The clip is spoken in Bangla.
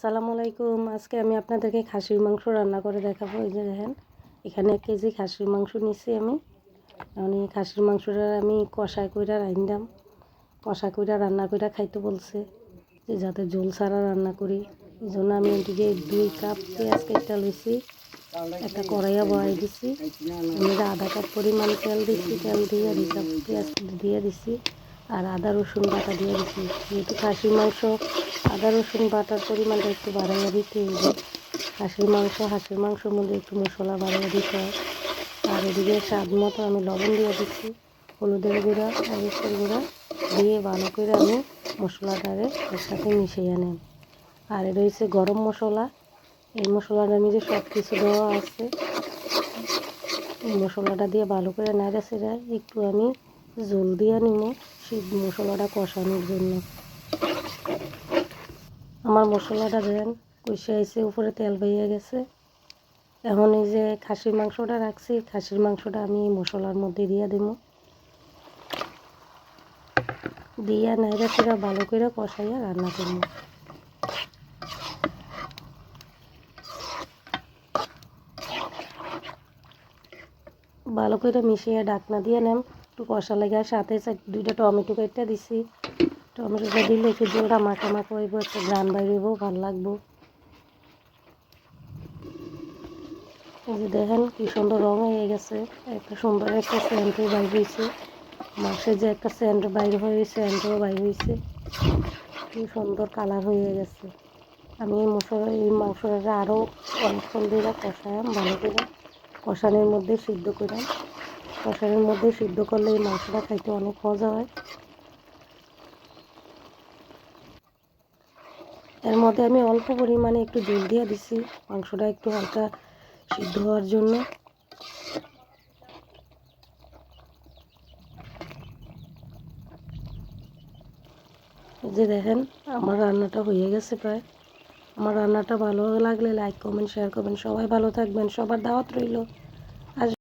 আসসালামু আলাইকুম। আজকে আমি আপনাদেরকে খাসির মাংস রান্না করে দেখাবো। এই যে দেখেন, এখানে 1 কেজি খাসির মাংস নিচ্ছি আমি। এই খাসির মাংসটা আমি কষা কইরা রাইন্দাম, কষা কইরা রান্না কইরা খাইতে বলছে, যে যাতে ঝোল ছাড়া রান্না করি। এই জন্য আমি এদিকে 2 কাপ পেঁয়াজ কেটে লইছি, একটা কড়াইয়া বয়াই দিছি। আমি আধা কাপ পরিমাণ তেল দিছি, তেল দিয়ে 2 কাপ পেঁয়াজ দিয়ে দিছি আর আদা রসুন বাটা দিয়ে দিছি। যেহেতু খাসির মাংস আদা রসুন বাটার পরিমাণটা একটু বাড়াইয়া দিতে হবে। হাঁসের মাংসের মধ্যে একটু মশলা বাড়াইয়া দিতে হয়। আর এদিকে স্বাদ মতো আমি লবণ দিয়ে দিচ্ছি, হলুদের গুঁড়া, মরিচের গুঁড়া দিয়ে ভালো করে আমি মশলাটারে এর সাথে মিশিয়ে নেন। আর এটা হচ্ছে গরম মশলা। এই মশলাটা নিজে সব কিছু দেওয়া আছে। এই মশলাটা দিয়ে ভালো করে নাড়া ছেড়ে একটু আমি জল দিয়ে নিব সেই মশলাটা কষানোর জন্য। আমার মশলাটা দেন কষে আইছে, উপরে তেল বেরিয়ে গেছে। এখন এই যে খাসির মাংসটা রাখছি, খাসির মাংসটা আমি এই মশলার মধ্যে দিয়ে দেব, দিয়ে নাইরা সেটা ভালো করে কষাইয়া রান্না করব। ভালো করে মিশিয়ে ঢাকনা দিয়ে নেন, একটু কষা লেগে। সাথে 2টা টমেটো কেটে দিছি। টমেটোটা দিলে একটু ঝোলটা মাখা মাখা হইব, একটু গ্রান বাইরেব, ভালো লাগবো। এই যে দেখেন কি সুন্দর রং হয়ে গেছে, একটা সুন্দর একটা সেন্টও বাইর হয়েছে। মাংসের যে একটা সেন্ট বাইর হয়ে সেন্টও বাইর হয়েছে, কি সুন্দর কালার হয়ে গেছে। আমি এই মাংসটা আরও অনেকক্ষণ ধরে কষায়াম, ভালো করে কষানোর মধ্যে সিদ্ধ করাম। কষানোর মধ্যে সিদ্ধ করলে এই মাংসটা খাইতে অনেক মজা হয়। এর মধ্যে আমি অল্প পরিমাণে একটু জল দিয়ে দিছি, মাংসটা একটু হালকা সিদ্ধ হওয়ার জন্য। যে দেখেন আমার রান্নাটা হয়ে গেছে প্রায়। আমার রান্নাটা ভালো লাগলে লাইক কমেন্ট শেয়ার করবেন। সবাই ভালো থাকবেন, সবার দাওয়াত রইল।